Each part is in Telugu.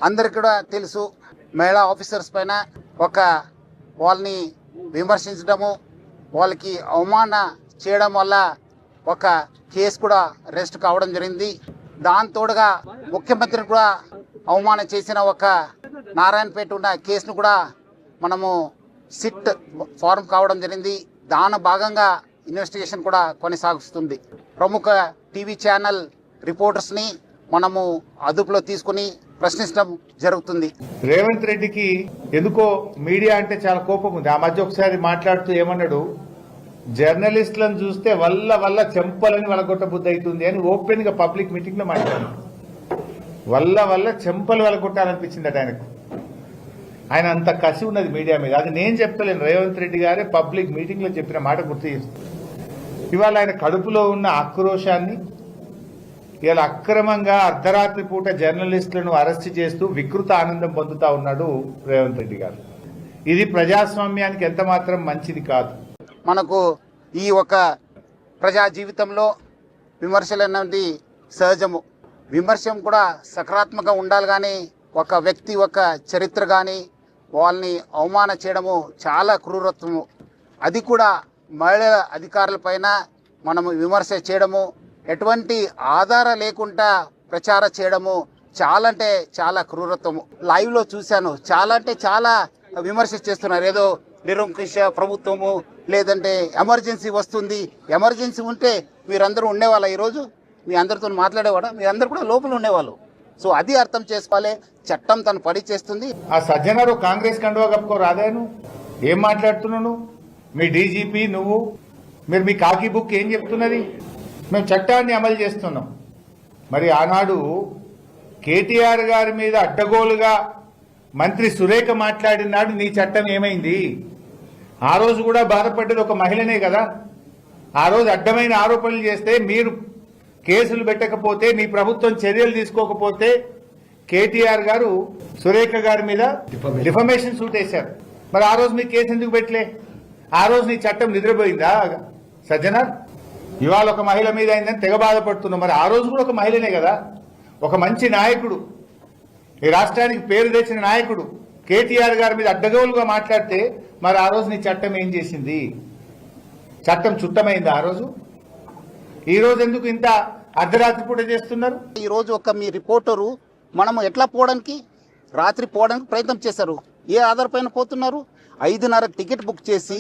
అందరికి కూడా తెలుసు, మహిళా ఆఫీసర్స్ పైన వాళ్ళని విమర్శించడము, వాళ్ళకి అవమాన చేయడం వల్ల ఒక కేసు కూడా అరెస్ట్ కావడం జరిగింది. దాంతోడుగా ముఖ్యమంత్రిని కూడా అవమానం చేసిన ఒక నారాయణపేట ఉన్న కేసును కూడా మనము సిట్ ఫారం కావడం జరిగింది. దాని భాగంగా ఇన్వెస్టిగేషన్ కూడా కొనసాగుతుంది. ప్రముఖ టీవీ ఛానల్ రిపోర్టర్స్ని మనము అదుపులో తీసుకుని ప్రశ్నించడం జరుగుతుంది. రేవంత్ రెడ్డికి ఎందుకో మీడియా అంటే చాలా కోపం ఉంది. ఆ మధ్య ఒకసారి మాట్లాడుతూ ఏమన్నాడు, జర్నలిస్టులను చూస్తే వల్ల చెంపలని వలగొట్ట బుద్ధి అవుతుంది అని ఓపెన్ గా పబ్లిక్ మీటింగ్ లో మాట్లాడారు. వల్ల చెంపలు వలగొట్టాలనిపించిందట ఆయనకు. ఆయన అంత కసి ఉన్నది మీడియా మీద. అది నేను చెప్తలేను, రేవంత్ రెడ్డి గారే పబ్లిక్ మీటింగ్ లో చెప్పిన మాట గుర్తు చేస్తుంది. ఇవాళ ఆయన కడుపులో ఉన్న ఆక్రోశాన్ని ఇవాళ అక్రమంగా అర్ధరాత్రి పూట జర్నలిస్టులను అరెస్ట్ చేస్తూ వికృత ఆనందం పొందుతా ఉన్నాడు రేవంత్ రెడ్డి గారు. ఇది ప్రజాస్వామ్యానికి ఎంత మాత్రం మంచిది కాదు. మనకు ఈ ఒక ప్రజా జీవితంలో విమర్శలు అన్నది సహజము. విమర్శం కూడా సకారాత్మకంగా ఉండాలి, కానీ ఒక వ్యక్తి ఒక చరిత్ర కానీ వాళ్ళని అవమానం చేయడము చాలా క్రూరత్వము. అది కూడా మహిళల అధికారుల పైన మనము విమర్శ చేయడము, ఎటువంటి ఆధారం లేకుండా ప్రచారం చేయడము చాలా అంటే చాలా క్రూరత్వము. లైవ్లో చూశాను, చాలా అంటే చాలా విమర్శ చేస్తున్నారు. ఏదో నిరంకుశ ప్రభుత్వము, లేదంటే ఎమర్జెన్సీ వస్తుంది. ఎమర్జెన్సీ ఉంటే మీరందరూ ఉండేవాళ్ళ? ఈరోజు మీ అందరితో మాట్లాడేవాడా? మీరందరూ కూడా లోపల ఉండేవాళ్ళు. సో అది అర్థం చేసుకోవాలి. చట్టం తను పని చేస్తుంది. ఆ సజ్జనారు కాంగ్రెస్ కండువా కప్పుకో రాదాను. ఏం మాట్లాడుతున్నాను? మీ డీజీపీ నువ్వు, మీరు మీ కాకి బుక్ ఏం చెప్తున్నది? మేము చట్టాన్ని అమలు చేస్తున్నాం. మరి ఆనాడు కేటీఆర్ గారి మీద అడ్డగోలుగా మంత్రి సురేఖ మాట్లాడినాడు, నీ చట్టం ఏమైంది? ఆ రోజు కూడా బాధపడ్డది ఒక మహిళనే కదా. ఆ రోజు అడ్డమైన ఆరోపణలు చేస్తే మీరు కేసులు పెట్టకపోతే, మీ ప్రభుత్వం చర్యలు తీసుకోకపోతే కేటీఆర్ గారు సురేఖ గారి మీద డిఫమేషన్ సూట్ వేశారు. మరి ఆ రోజు మీ కేసు ఎందుకు పెట్టలే? ఆ రోజు నీ చట్టం నిద్రపోయిందా సజ్జనార్? ఇవాళ ఒక మహిళ మీద అయిందని తెగ బాధపడుతున్నాం. మరి ఆ రోజు కూడా ఒక మహిళనే కదా. ఒక మంచి నాయకుడు, ఈ రాష్ట్రానికి పేరు తెచ్చిన నాయకుడు కేటీఆర్ గారి మీద అడ్డగోలుగా మాట్లాడితే మరి ఆ రోజు నీ చట్టం ఏం చేసింది? చట్టం చుట్టమైంది ఆ రోజు? ఈ రోజు ఎందుకు ఇంత అర్ధరాత్రి పూట చేస్తున్నారు? ఈ రోజు ఒక మీ రిపోర్టరు మనము ఎట్లా పోవడానికి, రాత్రి పోవడానికి ప్రయత్నం చేశారు. ఏ ఆధారపైన పోతున్నారు? 5:30 టికెట్ బుక్ చేసి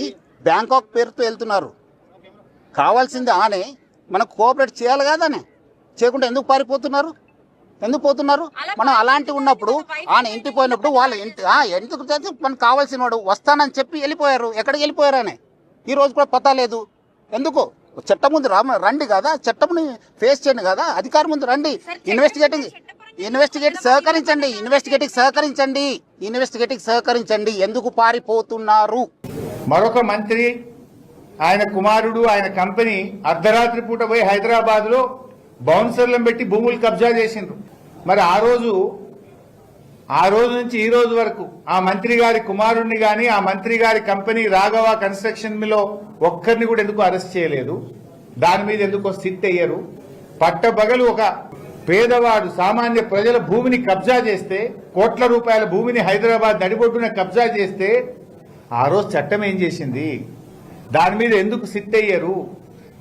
బ్యాంకాక్ పేరుతో వెళ్తున్నారు. కావాల్సింది ఆనే మనకు కోఆపరేట్ చేయాలి కాదానే, చేయకుండా ఎందుకు పారిపోతున్నారు? ఎందుకు పోతున్నారు? మనం అలాంటి ఉన్నప్పుడు ఆయన ఇంటికి పోయినప్పుడు వాళ్ళ ఎందుకు మనకు కావాల్సిన వాడు వస్తానని చెప్పి వెళ్ళిపోయారు. ఎక్కడికి వెళ్ళిపోయారనే ఈ రోజు కూడా పతా లేదు. ఎందుకు? చట్టం ముందు రండి కదా, చట్టంని ఫేస్ చేయండి కదా, అధికారం ముందు రండి. ఇన్వెస్టిగేటింగ్ సహకరించండి. ఎందుకు పారిపోతున్నారు? మరొక మంత్రి, ఆయన కుమారుడు, ఆయన కంపెనీ అర్ధరాత్రి పూట పోయి హైదరాబాద్ లో బౌన్సర్లను పెట్టి భూములు కబ్జా చేసిండ్రు. మరి ఆ రోజు నుంచి ఈ రోజు వరకు ఆ మంత్రి గారి కుమారుడిని గాని, ఆ మంత్రి గారి కంపెనీ రాఘవ కన్స్ట్రక్షన్ లో ఒక్కరిని కూడా ఎందుకు అరెస్ట్ చేయలేదు? దాని మీద ఎందుకు సిట్ అయ్యారు? పట్టబగలు ఒక పేదవాడు సామాన్య ప్రజల భూమిని కబ్జా చేస్తే, కోట్ల రూపాయల భూమిని హైదరాబాద్ నడిబొడ్డున కబ్జా చేస్తే ఆ రోజు చట్టం ఏం చేసింది? దాని మీద ఎందుకు సిట్ అయ్యారు?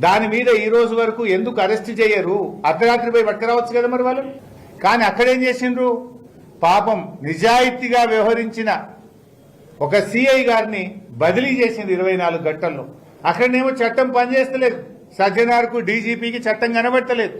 దాని మీద ఈ రోజు వరకు ఎందుకు అరెస్ట్ చేయరు? అర్ధరాత్రి పోయి పట్టుకురావచ్చు కదా మరి వాళ్ళు. కానీ అక్కడేం చేసిండ్రు? పాపం నిజాయితీగా వ్యవహరించిన ఒక సిఐ గారిని బదిలీ చేసింది 24 గంటల్లో. అక్కడనేమో చట్టం పనిచేస్తలేదు. సజ్జనార్కు డీజీపీకి చట్టం కనబడతలేదు.